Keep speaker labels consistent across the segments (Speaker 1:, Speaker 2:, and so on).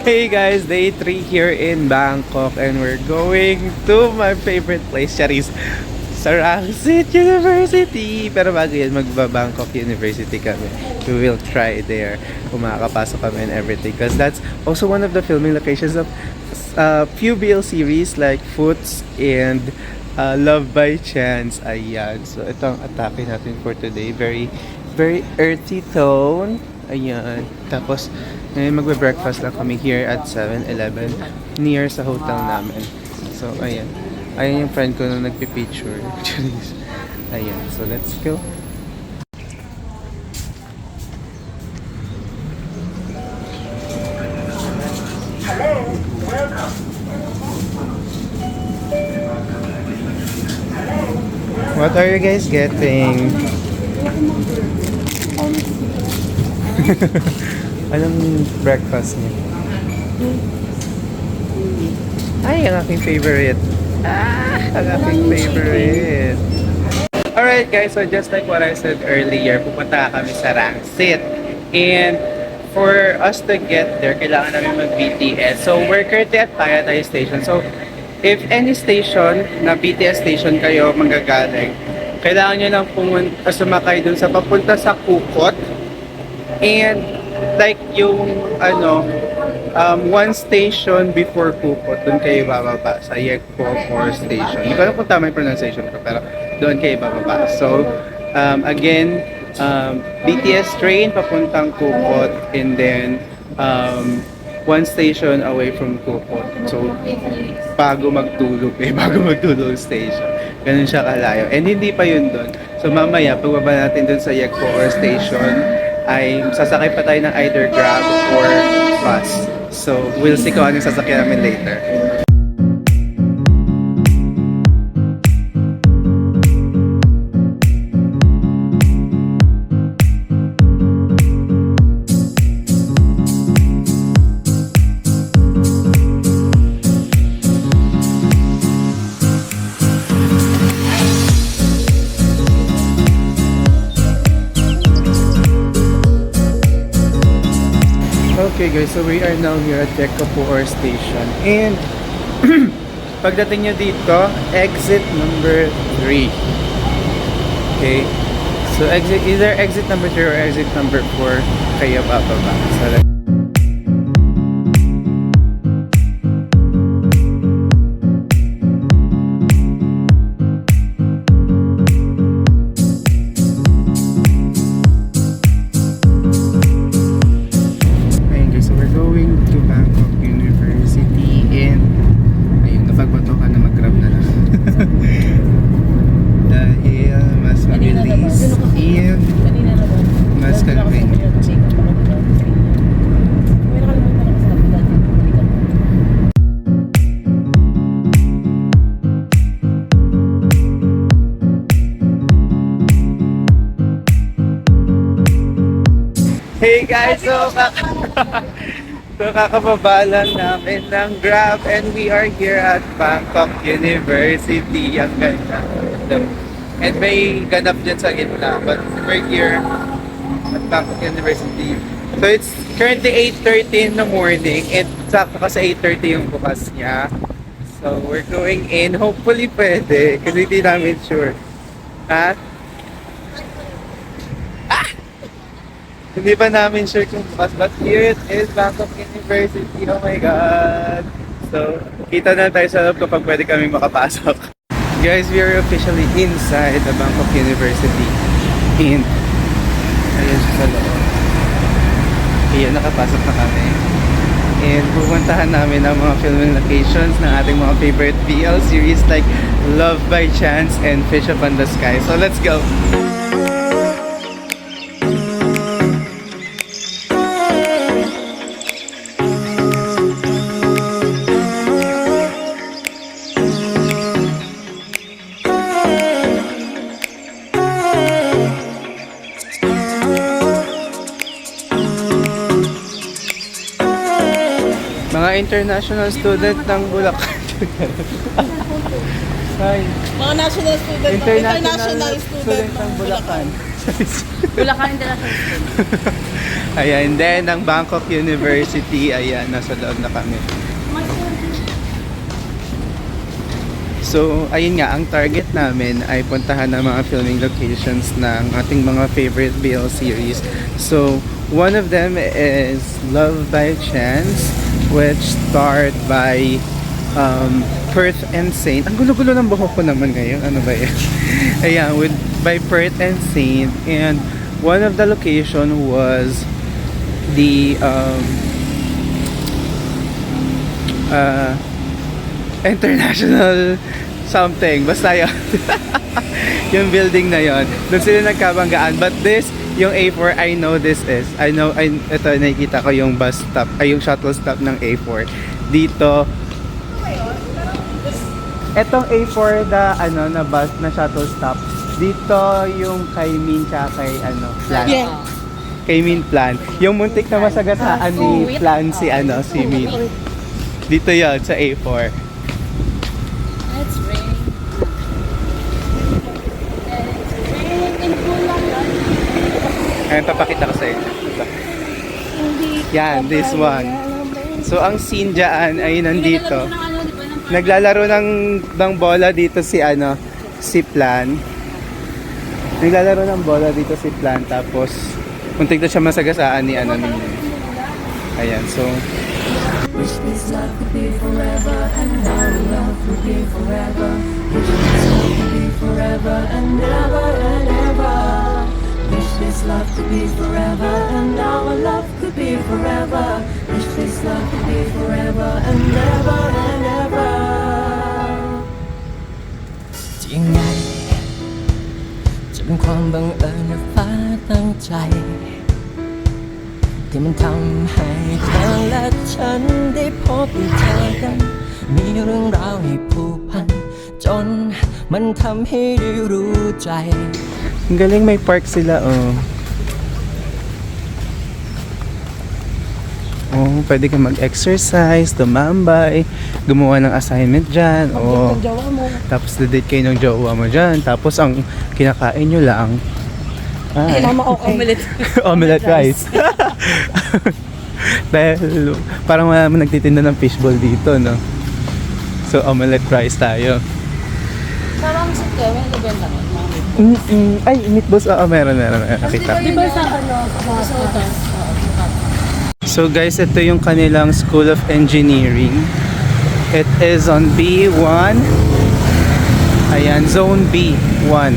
Speaker 1: Hey guys, day 3 here in Bangkok and we're going to my favorite place, Charis, Sarangsit University. Pero bago yan, magba-Bangkok University kami. We will try there kung makakapasok kami and everything, because that's also one of the filming locations of few BL series like Foots and Love by Chance. Ayan. So ito ang atake natin for today. Very, very earthy tone. Ayan. Tapos ngayon magbe-breakfast lang kami here at 7-Eleven near sa hotel namin. So ayan. Ayan yung friend ko na nagpipicture. Ayan. So let's go. What are you guys getting? Anong breakfast niyo? Ay, ang aking favorite. Ang aking favorite. Alright guys, so just like what I said earlier, pupunta kami sa Rangsit. And for us to get there, kailangan namin mag-BTS. So we're currently at Taytay Station. So if any station na BTS station kayo manggagaling, kailangan nyo lang sumakay dun sa papunta sa Kukot. And like yung one station before Kukot, doon kayo bababa sa Yekpo Core Station. Hindi ko alam kung tama yung pronunciation ko, pero doon kayo bababa. So again, BTS train papuntang Kukot, and then one station away from Kukot. So bago magtulog station. Ganun siya kalayo. And hindi pa yun doon. So mamaya, pagbaba natin doon sa Yekpo Core Station, ay sasakay pa tayo ng either Grab or bus. So, we'll see kung anong sasakyan namin later. Okay guys, so we are now here at Yekpo Station, and pagdating nyo dito, exit number 3. Okay, so either exit number 3 or exit number 4 kayo bababa. So hey guys, so kakababa lang namin ng Grab and we are here at Bangkok University. Ang ganda. And may ganap dyan sa gitna, but we're here at Bangkok University. So it's currently 8:30 in the morning and sakto kasi 8:30 yung bukas niya. So we're going in. Hopefully pwede kasi hindi namin sure. Ha? Hindi pa namin sure kung bukas, but here it is, Bangkok University. Oh my God! So, kita na tayo sa loob kapag pwede kami makapasok. Guys, we are officially inside the Bangkok University. And, ayan siya sa loob. Ayan, nakapasok na kami. And pupuntahan namin ang mga filming locations ng ating mga favorite BL series like Love by Chance and Fish Upon the Sky. So, let's go! Mga international student ng Bulacan. Hi.
Speaker 2: Mga national student.
Speaker 1: International student ng Bulacan.
Speaker 2: Bulacan International School.
Speaker 1: Ayan, then ang Bangkok University, ayan, nasa loob na kami. So, ayun nga, ang target namin ay puntahan ng mga filming locations ng ating mga favorite BL series. So, one of them is Love by Chance, which starred by Perth and Saint. Ang gulo-gulo ng buhok ko naman ngayon. Ano ba yan? Ayan, by Perth and Saint. And one of the location was the International something, basta yun. Yung building na yon, doon sila nagkabanggaan. But this, yung A4, I know ito, nakikita ko yung bus stop, ay yung shuttle stop ng A4 dito. Etong A4 na bus na shuttle stop dito, yung kay Min tsaka kay Plan.
Speaker 2: Yeah.
Speaker 1: Kay Min Plan, yung muntik na masagasaan ni Plan si Min. Dito yon sa A4.
Speaker 2: It's raining. It's raining in Bulacan.
Speaker 1: Ayan, papakita ko sa inyo. Ito.
Speaker 2: Hindi
Speaker 1: Yan,
Speaker 2: ka
Speaker 1: this
Speaker 2: pa
Speaker 1: one.
Speaker 2: lalambing.
Speaker 1: So, ang scene dyan ay nandito.
Speaker 2: Naglalaro ng di ba, ng
Speaker 1: Naglalaro ng bola dito si Plan. Naglalaro ng bola dito si Plan. Tapos, muntik na siya masagasaan ni ni. Ayan, so,
Speaker 3: Wish this love could be forever and our love could be forever. Wish this love could be forever and never and ever. Wish this love could be forever and our love could be forever. Wish this love could be forever and never and ever. จริงไงจะเป็นความบังเอิญและฟ้าตั้งใจที่มันทำให้เธอและฉันได้พบได้เจอกันมีเรื่องราวให้ผูกพันจนมันทำให้ได้รู้ใจ
Speaker 1: ang galing, may park sila, oh. Oh, pwede ka mag-exercise, tumambay, gumawa ng assignment dyan, oh. Tapos date kayo ng jowa mo dyan, tapos ang kinakain nyo lang
Speaker 2: Omelette.
Speaker 1: omelette rice. Dahil parang wala naman nagtitinda ng fishball dito, no? So, omelette rice tayo.
Speaker 2: Parang sa Kevin, nabenta mo.
Speaker 1: Ay, meatballs, meron. Nakita.
Speaker 2: Di ba sa sa
Speaker 1: So guys, ito yung kanilang School of Engineering. It is on B1. Ayan, Zone B1.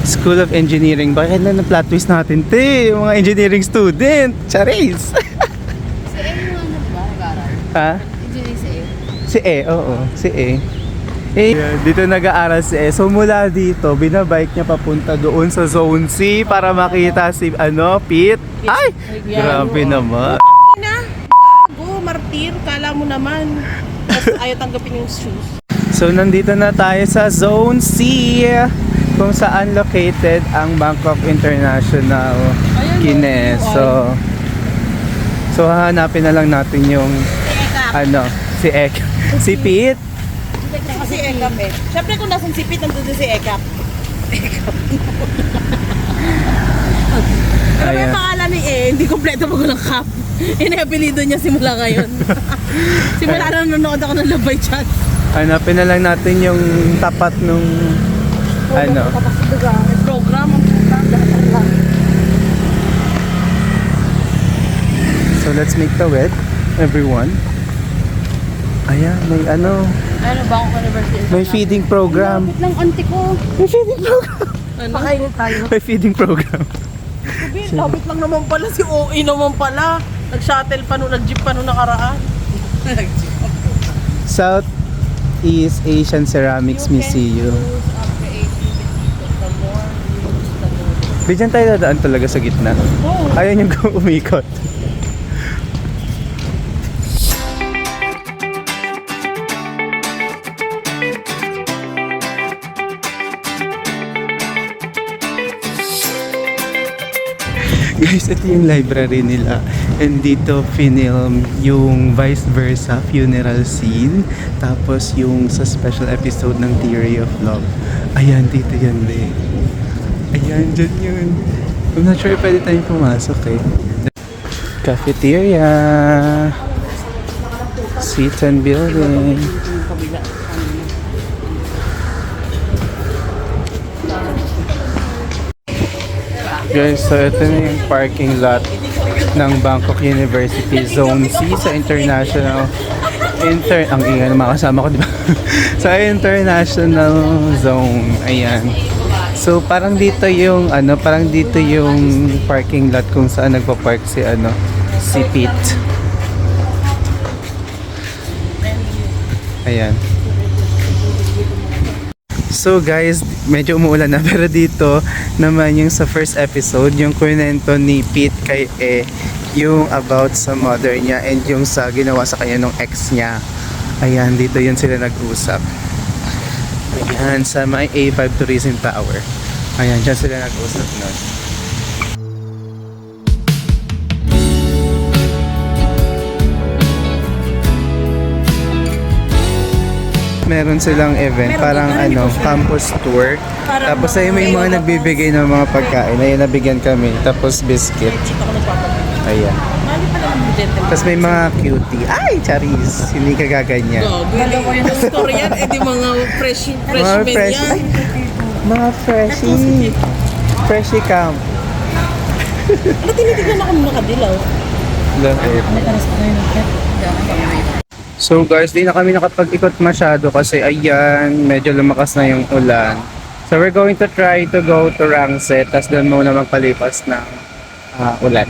Speaker 1: School of Engineering. Bakit na plot twist natin, te? Yung mga engineering student. Charis!
Speaker 2: Si E yung ba? Nag-aaral?
Speaker 1: Ha?
Speaker 2: Engineering si E.
Speaker 1: Si E, oo. Si E. Dito nag-aaral si E. So mula dito, binabike niya papunta doon sa Zone C para makita si, Pete. Ay! Grabe naman.
Speaker 4: Go, martir, kala mo naman. Tapos ayaw tanggapin yung shoes.
Speaker 1: So nandito na tayo sa Zone C, kung saan located ang Bangkok International Kine. So hahanapin na lang natin yung si Ek. Si Pete.
Speaker 4: Kasi Ekap eh. Siyempre kung nasan si Pete, nandun din si Ekap. Pero may
Speaker 1: Ayan.
Speaker 4: pangalan ni hindi kompleto pag walang Kap. Inapelido niya simula ngayon. Simula na nanonood ako ng Love by Chance.
Speaker 1: Hanapin na lang natin yung tapat nung
Speaker 4: Program.
Speaker 1: So let's make the wed, everyone. Ayan, may
Speaker 2: Ano, Bangkok University.
Speaker 1: may feeding program.
Speaker 2: Lang auntie ko.
Speaker 1: May feeding program.
Speaker 4: Pakainin tayo.
Speaker 1: May feeding program.
Speaker 4: Sabi, lapit lang naman pala si OE naman pala. Nag-shuttle pa nung, nag-jeep pa nung nakaraan.
Speaker 1: Southeast Asian Ceramics Museum. Di dyan tayo dadaan talaga sa gitna. Ayaw niyang umikot. Guys, ito yung library nila. And dito film yung vice versa funeral scene. Tapos yung sa special episode ng Theory of Love. Ayan, dito yan din. Ayan, dyan yun. I'm not sure pwede tayong pumasok eh. Cafeteria. Seaton Building. Guys, so ito na yung parking lot ng Bangkok University Zone C sa International ang ingay ng mga kasama ko, di ba? Sa International Zone. Ayan. So parang dito yung parang dito yung parking lot kung saan nagpa-park si Pete. Ayan. So guys, medyo umuulan na pero dito naman yung sa first episode, yung kwento ni Pete kay yung about sa mother niya and yung sa ginawa sa kanya nung ex niya. Ayan, dito yun sila nag-usap. Ayan, sa may A5 Tourism Tower. Ayan, dyan sila nag-usap nun. Meron silang event, parang campus tour. Tapos ay may mga nagbibigay ng mga pagkain. Ayun, nabigyan kami. Tapos biscuit.
Speaker 4: Dito ako nagpapalit.
Speaker 1: Ayan.
Speaker 4: Mali pala ang gentleman.
Speaker 1: Tapos may mga cutie. Ay, charis. Hindi ka gaganyan.
Speaker 4: Gago ko yung store yan. Eh di mga freshmen
Speaker 1: fresh.
Speaker 4: yan.
Speaker 1: Ay, mga freshie. Freshie camp.
Speaker 4: Ba't tinitignan ako ng nakadilaw?
Speaker 1: So guys, di na kami nakapag-ikot masyado kasi ayan, medyo lumakas na yung ulan. So we're going to try to go to Rangset, tas doon muna magpalipas ng ulan.